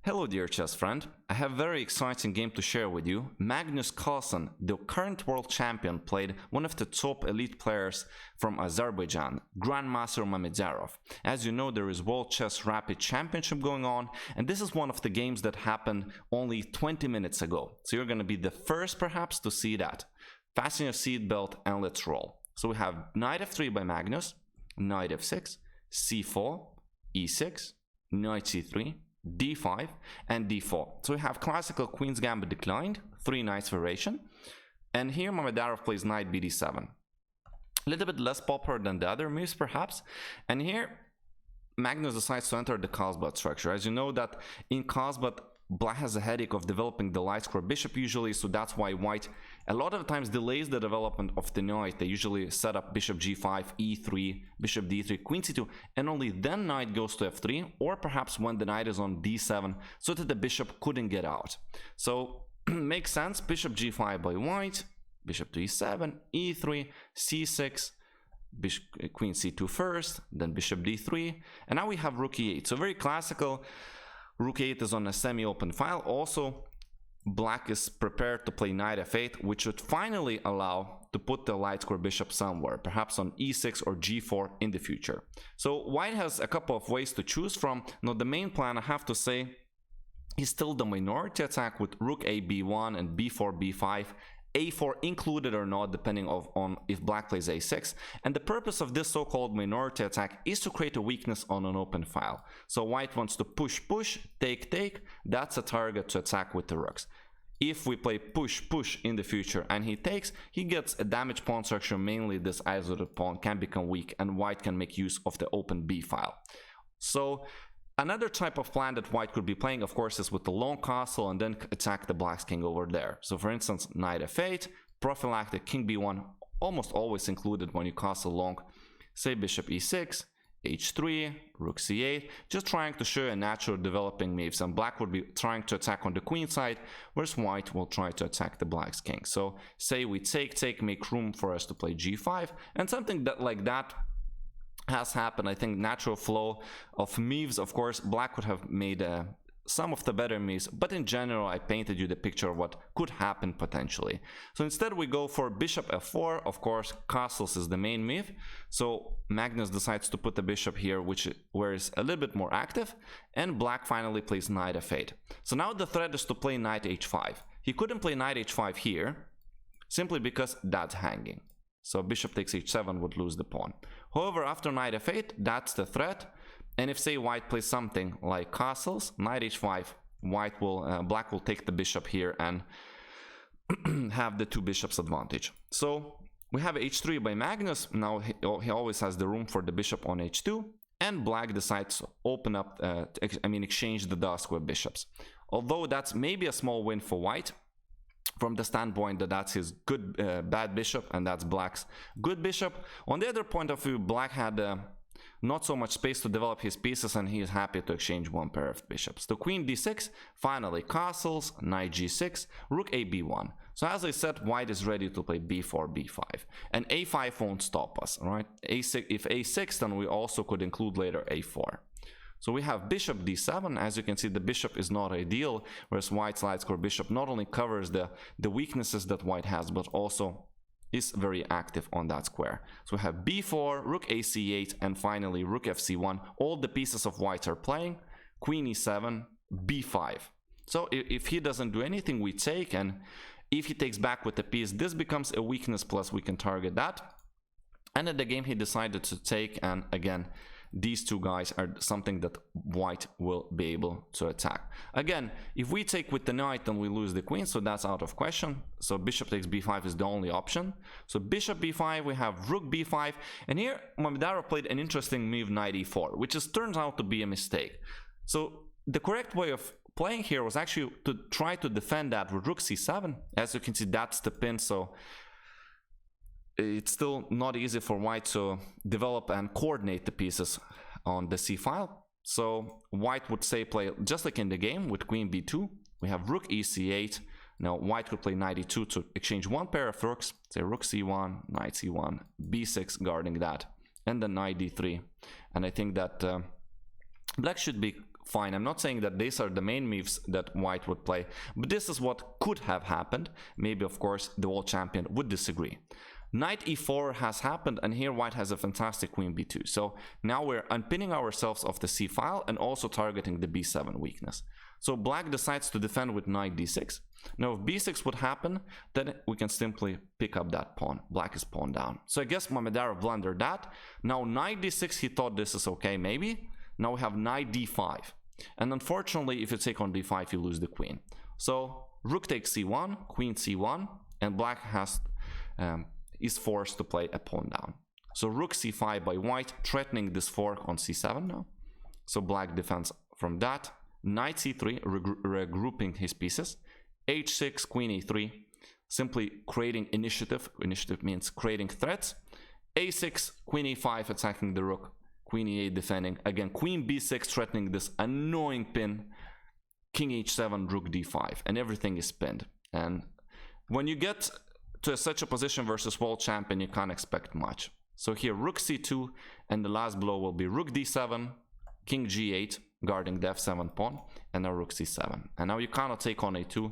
Hello dear chess friend, I have a very exciting game to share with you. Magnus Carlsen, the current world champion, played one of the top elite players from Azerbaijan, Grandmaster Mamedyarov. As you know, there is World Chess Rapid Championship going on, and this is one of the games that happened only 20 minutes ago. So you're going to be the first perhaps to see that. Fasten your seatbelt and let's roll. So we have knight f3 by Magnus, knight f6, c4, e6, knight c3, d5 and d4. So we have classical queen's gambit declined, 3 knights variation, and here Mamedyarov plays knight bd7. A little bit less popular than the other moves perhaps, and here Magnus decides to enter the Carlsen structure. As you know that in Carlsen, Black has a headache of developing the light square bishop usually, so that's why White a lot of times delays the development of the knight. They usually set up bishop g5, e3, bishop d3, queen c2, and only then knight goes to f3, or perhaps when the knight is on d7, so that the bishop couldn't get out. So makes sense, bishop g5 by White, bishop to e7, e3, c6, bishop, queen c2 first, then bishop d3, and now we have rook e8. So very classical. Rook 8 is on a semi-open file. Also, Black is prepared to play knight f8, which would finally allow to put the light square bishop somewhere, perhaps on e6 or g4 in the future. So White has a couple of ways to choose from. Now the main plan, I have to say, is still the minority attack with rook a b1 and b4 b5, a4 included or not, depending on if Black plays a6. And the purpose of this so-called minority attack is to create a weakness on an open file. So White wants to push, take, that's a target to attack with the rooks. If we play push in the future and he takes, he gets a damaged pawn structure, mainly this isolated pawn can become weak and White can make use of the open b file. So another type of plan that White could be playing, of course, is with the long castle and then attack the Black's king over there. So for instance, knight f8, prophylactic king b1, almost always included when you castle long, say bishop e6, h3, rook c8, just trying to show a natural developing moves, and Black would be trying to attack on the queen side, whereas White will try to attack the Black's king. So say we take, make room for us to play g5, and something that like that has happened. I think natural flow of moves. Of course, Black would have made some of the better moves, but in general I painted you the picture of what could happen potentially. So instead we go for bishop f4. Of course, castles is the main move, so Magnus decides to put the bishop here, where is a little bit more active, and Black finally plays knight f8. So now the threat is to play knight h5. He couldn't play knight h5 here simply because that's hanging, so bishop takes h7 would lose the pawn. However, after knight f8, that's the threat. And if say White plays something like castles, knight h5, Black will take the bishop here and have the two bishops advantage. So we have h3 by Magnus. Now he always has the room for the bishop on h2, and Black decides to open up, exchange the dark square bishops. Although that's maybe a small win for White, from the standpoint that that's his good bad bishop and that's Black's good bishop. On the other point of view, Black had not so much space to develop his pieces, and he is happy to exchange one pair of bishops. So queen d6, finally castles, knight g6, rook a b1. So as I said, White is ready to play b4, b5, and a5 won't stop us, right? A6, if a6, then we also could include later a4. So we have bishop d7. As you can see, the bishop is not ideal, whereas White's light square bishop not only covers the weaknesses that White has, but also is very active on that square. So we have b4, rook a c8, and finally rook fc1. All the pieces of White are playing. Queen e7, b5. So if he doesn't do anything, we take, and if he takes back with the piece, this becomes a weakness, plus we can target that. And in the game he decided to take, and again, these two guys are something that White will be able to attack. Again, if we take with the knight, then we lose the queen, so that's out of question. So bishop takes b5 is the only option. So bishop b5, we have rook b5, and here Mamedyarov played an interesting move, knight e4, which turns out to be a mistake. So the correct way of playing here was actually to try to defend that with rook c7. As you can see, that's the pin, so it's still not easy for White to develop and coordinate the pieces on the c file. So White would say play just like in the game with queen b2. We have rook e c8. Now White could play knight e2 to exchange one pair of rooks, say rook c1, knight c1, b6 guarding that, and then knight d3. And I think that Black should be fine. I'm not saying that these are the main moves that white would play, but this is what could have happened. Maybe, of course, the world champion would disagree. Knight e4 has happened, and here white has a fantastic queen b2. So now we're unpinning ourselves off the c file and also targeting the b7 weakness. So black decides to defend with knight d6. Now if b6 would happen, then we can simply pick up that pawn. Black is pawn down. So I guess Mamedyarov blundered that. Now knight d6, he thought this is okay, maybe. Now we have knight d5. And unfortunately, if you take on d5, you lose the queen. So rook takes c1, queen c1, and black is forced to play a pawn down. So rook c5 by white, threatening this fork on c7 now. So black defends from that. Knight c3, regrouping his pieces. h6, queen e3, simply creating initiative. Initiative means creating threats. a6, queen e5, attacking the rook. Queen e8 defending. Again, queen b6, threatening this annoying pin. King h7, rook d5, and everything is pinned. And when you get to such a position versus world champion, you can't expect much. So here rook c2, and the last blow will be rook d7, king g8, guarding the f7 pawn, and now rook c7. And now you cannot take on a2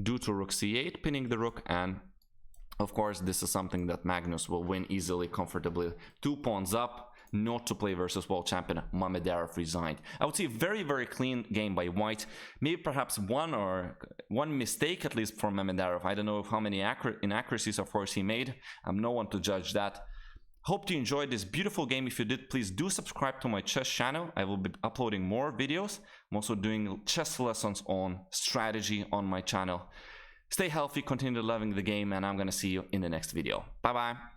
due to rook c8, pinning the rook, and of course this is something that Magnus will win easily, comfortably. 2 pawns up, not to play versus world champion. Mamedyarov resigned. I would say very, very clean game by white. Maybe perhaps one mistake at least for Mamedyarov. I don't know how many inaccuracies of course he made. I'm no one to judge that. Hope you enjoyed this beautiful game. If you did, please do subscribe to my chess channel. I will be uploading more videos. I'm also doing chess lessons on strategy on my channel. Stay healthy, continue loving the game, and I'm gonna see you in the next video. Bye bye.